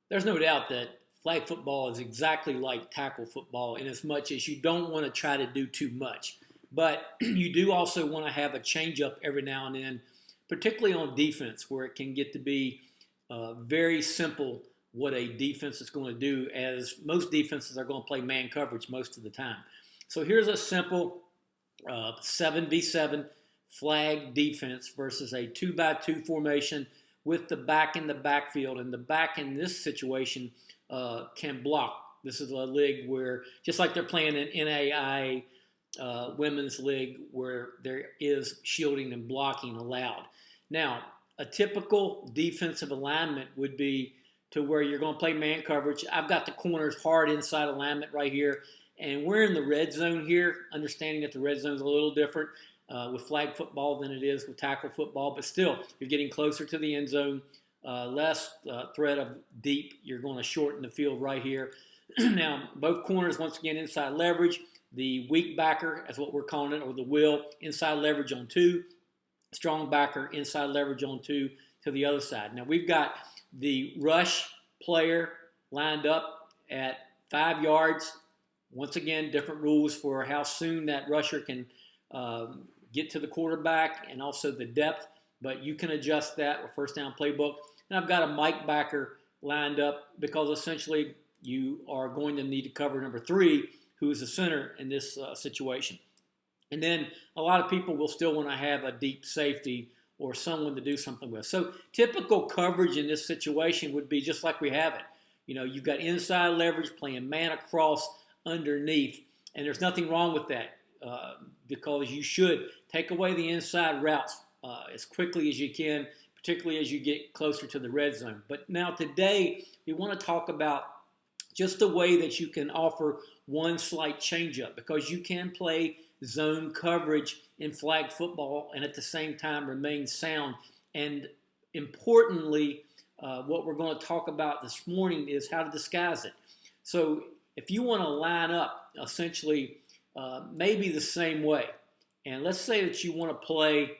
There's no doubt that flag football is exactly like tackle football in as much as you don't want to try to do too much. But you do also want to have a change up every now and then, particularly on defense, where it can get to be very simple what a defense is going to do, as most defenses are going to play man coverage most of the time. So here's a simple 7v7 flag defense versus a 2x2 formation with the back in the backfield. And the back in this situation can block. This is a league where, just like they're playing in NAIA women's league, where there is shielding and blocking allowed. Now, a typical defensive alignment would be to where you're going to play man coverage. I've got the corners hard inside alignment right here, and we're in the red zone here, understanding that the red zone is a little different with flag football than it is with tackle football, but still, you're getting closer to the end zone, less threat of deep. You're going to shorten the field right here. Now, both corners, once again, inside leverage. The weak backer, as what we're calling it, or the will, inside leverage on 2. Strong backer, inside leverage on 2 to the other side. Now, we've got the rush player lined up at 5 yards. Once again, different rules for how soon that rusher can get to the quarterback and also the depth, but you can adjust that with FirstDown playbook. And I've got a Mike backer lined up because essentially you are going to need to cover number 3, who is the center in this situation. And then a lot of people will still want to have a deep safety or someone to do something with. So typical coverage in this situation would be just like we have it. You know, you've got inside leverage playing man across underneath, and there's nothing wrong with that because you should take away the inside routes as quickly as you can, particularly as you get closer to the red zone. But now today we want to talk about just the way that you can offer one slight changeup, because you can play zone coverage in flag football and at the same time remain sound. And importantly, what we're going to talk about this morning is how to disguise it. So if you want to line up essentially maybe the same way, and let's say that you want to play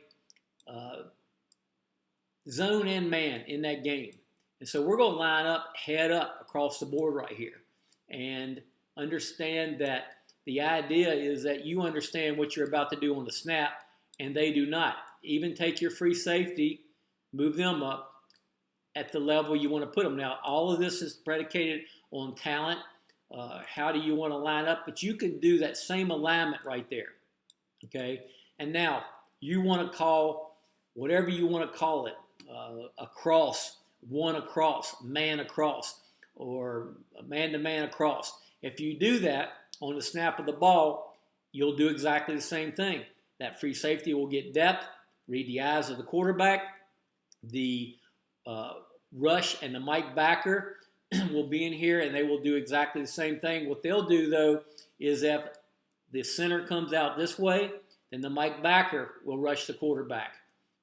zone and man in that game. And so we're going to line up head up across the board right here and understand that the idea is that you understand what you're about to do on the snap, and they do not. Even take your free safety, move them up at the level you want to put them. Now, all of this is predicated on talent. How do you want to line up? But you can do that same alignment right there, okay? And now you want to call whatever you want to call it, across, one across, man across, or man-to-man across. If you do that on the snap of the ball, you'll do exactly the same thing. That free safety will get depth, read the eyes of the quarterback. The rush and the Mike backer will be in here, and they will do exactly the same thing. What they'll do, though, is if the center comes out this way, then the Mike backer will rush the quarterback.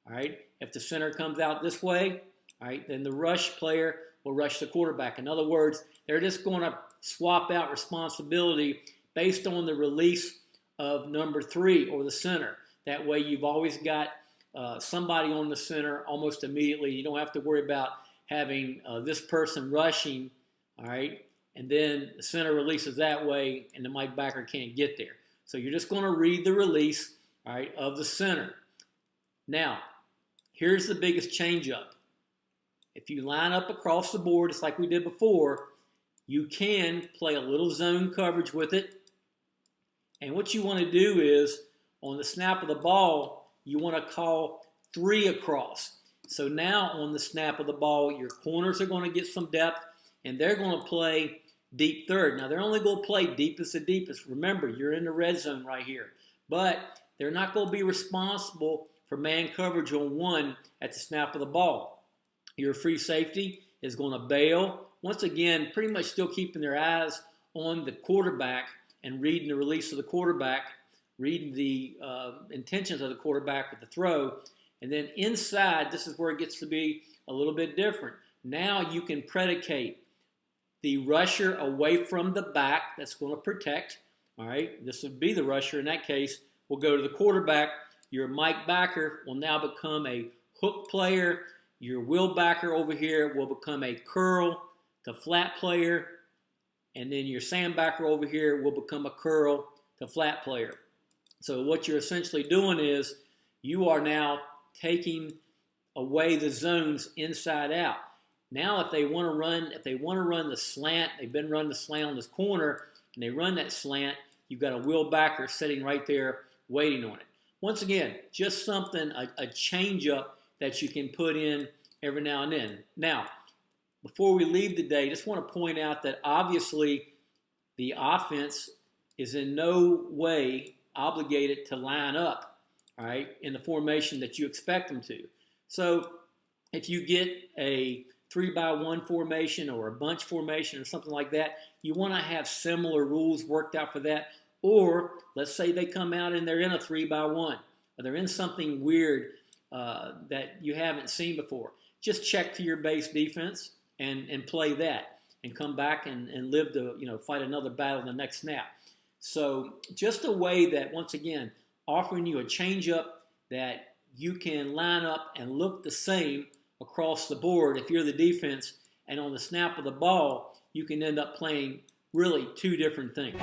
All right? If the center comes out this way, all right, then the rush player will rush the quarterback. In other words, they're just going to swap out responsibility based on the release of number 3 or the center. That way you've always got somebody on the center almost immediately. You don't have to worry about having this person rushing, all right, and then the center releases that way and the Mike backer can't get there. So you're just going to read the release, all right, of the center. Now, here's the biggest changeup. If you line up across the board, it's like we did before, you can play a little zone coverage with it. And what you want to do is, on the snap of the ball, you want to call 3 across. So now on the snap of the ball, your corners are going to get some depth, and they're going to play deep third. Now, they're only going to play deepest to deepest. Remember, you're in the red zone right here. But they're not going to be responsible for man coverage on 1 at the snap of the ball. Your free safety is going to bail. Once again, pretty much still keeping their eyes on the quarterback and reading the release of the quarterback, reading the intentions of the quarterback with the throw. And then inside, this is where it gets to be a little bit different. Now you can predicate the rusher away from the back that's going to protect. All right, this would be the rusher in that case. Will go to the quarterback. Your Mike backer will now become a hook player. Your will backer over here will become a curl. to flat player, and then your sandbacker over here will become a curl to flat player. So what you're essentially doing is you are now taking away the zones inside out. Now if they want to run the slant, they've been running the slant on this corner, and they run that slant, you've got a wheel backer sitting right there waiting on it. Once again, just something, a change up that you can put in every now and then. Now, before we leave today, just want to point out that obviously the offense is in no way obligated to line up, all right, in the formation that you expect them to. So if you get a 3-by-1 formation or a bunch formation or something like that, you want to have similar rules worked out for that. Or let's say they come out and they're in a 3-by-1 or they're in something weird that you haven't seen before. Just check to your base defense and play that and come back and live to fight another battle in the next snap. So just a way that, once again, offering you a changeup that you can line up and look the same across the board if you're the defense, and on the snap of the ball, you can end up playing really two different things.